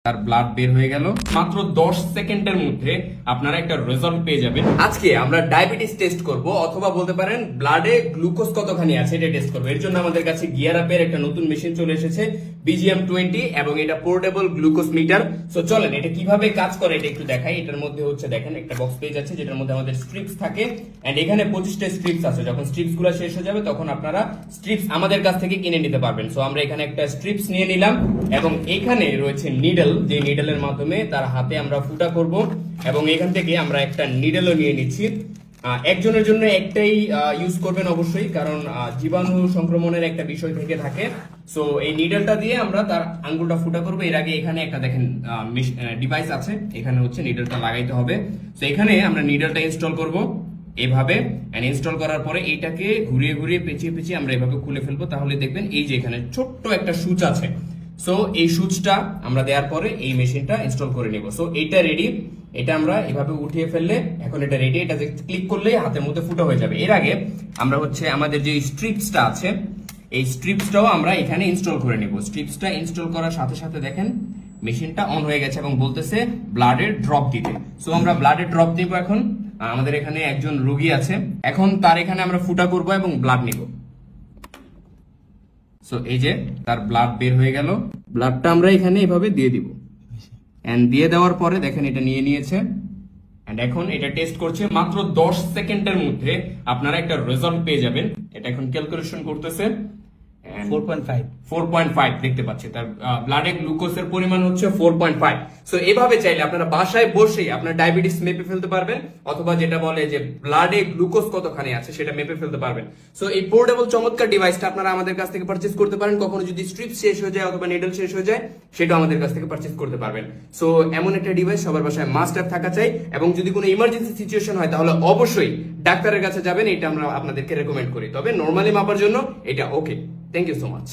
তার ব্লাড বের হয়ে গেল। মাত্র 10 সেকেন্ডের মধ্যে আপনারা একটা রেজাল্ট পেয়ে যাবেন। আজকে আমরা ডায়াবেটিস টেস্ট করব, অথবা বলতে পারেন ব্লাডে গ্লুকোজ কতখানি আছে এটা টেস্ট করব। এর জন্য আমাদের কাছে গিয়ার আপের একটা নতুন মেশিন চলে এসেছে, BGM20, এবং এটা পোর্টেবল গ্লুকোজ মিটার। সো চলেন এটা কিভাবে কাজ করে এটা একটু দেখাই। এটার মধ্যে হচ্ছে দেখেন একটা বক্স পেজ আছে যেটার মধ্যে আমাদের স্ট্রিপস থাকে, এন্ড এখানে 25টা স্ট্রিপস আছে। যখন স্ট্রিপস গুলো শেষ হয়ে যাবে তখন আপনারা স্ট্রিপস আমাদের কাছ থেকে কিনে নিতে পারবেন। সো আমরা এখানে একটা স্ট্রিপস নিয়ে নিলাম, এবং এখানে রয়েছে নিডল, যে নিডলের মাধ্যমে তার হাতে আমরা ফুটা করব, এবং এখান থেকে আমরা একটা নিডলও নিয়ে নিচ্ছি। একজনের জন্য একটাই ইউজ করবেন অবশ্যই, কারণ জীবাণু সংক্রমণের একটা বিষয় থেকে থাকে। সো এই নিডলটা দিয়ে আমরা তার আঙ্গুলটা ফুটা করবো। এর আগে এখানে একটা দেখেন ডিভাইস আছে, এখানে হচ্ছে নিডলটা লাগাইতে হবে। সো এখানে আমরা নিডলটা ইনস্টল করব এভাবে, ইনস্টল করার পরে এইটাকে ঘুরিয়ে ঘুরিয়ে পেঁচিয়ে পেঁচিয়ে আমরা এভাবে খুলে ফেলবো। তাহলে দেখবেন এই যে এখানে ছোট্ট একটা সুচ আছে। সো এই সুচটা আমরা দেওয়ার পরে এই মেশিনটা ইনস্টল করে নিব। সো এটা রেডি, এটা আমরা এভাবে উঠিয়ে ফেললে এখন এটা রেডি। এটা ক্লিক করলেই হাতের মধ্যে ফুটা হয়ে যাবে। এর আগে আমরা হচ্ছে আমাদের যে স্ট্রিপসটা আছে এই স্ট্রিপসটাও আমরা এখানে ইনস্টল করে নিব। স্ট্রিপসটা ইনস্টল করার সাথে সাথে দেখেন মেশিনটা অন হয়ে গেছে এবং বলতেছে ব্লাডের ড্রপ দিতে। সো আমরা ব্লাডের ড্রপ দিব। এখন আমাদের এখানে একজন রোগী আছে, এখন তার এখানে আমরা ফুটা করব এবং ব্লাড নিব। সো এই যে তার ব্লাড বের হয়ে গেল, ব্লাডটা আমরা এখানে এভাবে দিয়ে দিব, এন্ড দিয়ে দেওয়ার পরে দেখেন এটা নিয়ে নিয়েছে, এন্ড এখন এটা টেস্ট করছে। মাত্র 10 সেকেন্ডের মধ্যে আপনারা একটা রেজাল্ট পেয়ে যাবেন। এটা এখন ক্যালকুলেশন করতেছে। 4.5 দেখতে পাচ্ছি, তার ব্লাডে গ্লুকোজের পরিমাণ হচ্ছে 4.5। সো এভাবে চাইলে আপনারা বাসায় বসেই আপনার ডায়াবেটিস মেপে ফেলতে পারবেন, অথবা যেটা বলে যে ব্লাডে গ্লুকোজ কতখানি আছে সেটা মেপে ফেলতে পারবেন। সো এই পোর্টেবল চমৎকার ডিভাইসটা আপনারা আমাদের কাছ থেকে পারচেজ করতে পারেন। কখনো যদি স্ট্রিপ শেষ হয়ে যায় অথবা নিডল শেষ হয়ে যায় সেটাও আমাদের কাছ থেকে পারচেজ করতে পারবেন। সো এমন একটা ডিভাইস সবার বাসায় মাস্ট হ্যাভ থাকা চাই, এবং যদি কোনো ইমার্জেন্সি সিচুয়েশন হয় তাহলে অবশ্যই ডাক্তারের কাছে যাবেন। এটা আমরা আপনাদেরকে রেকমেন্ড করি, তবে নরমালি মাপার জন্য এটা okay. Thank you so much.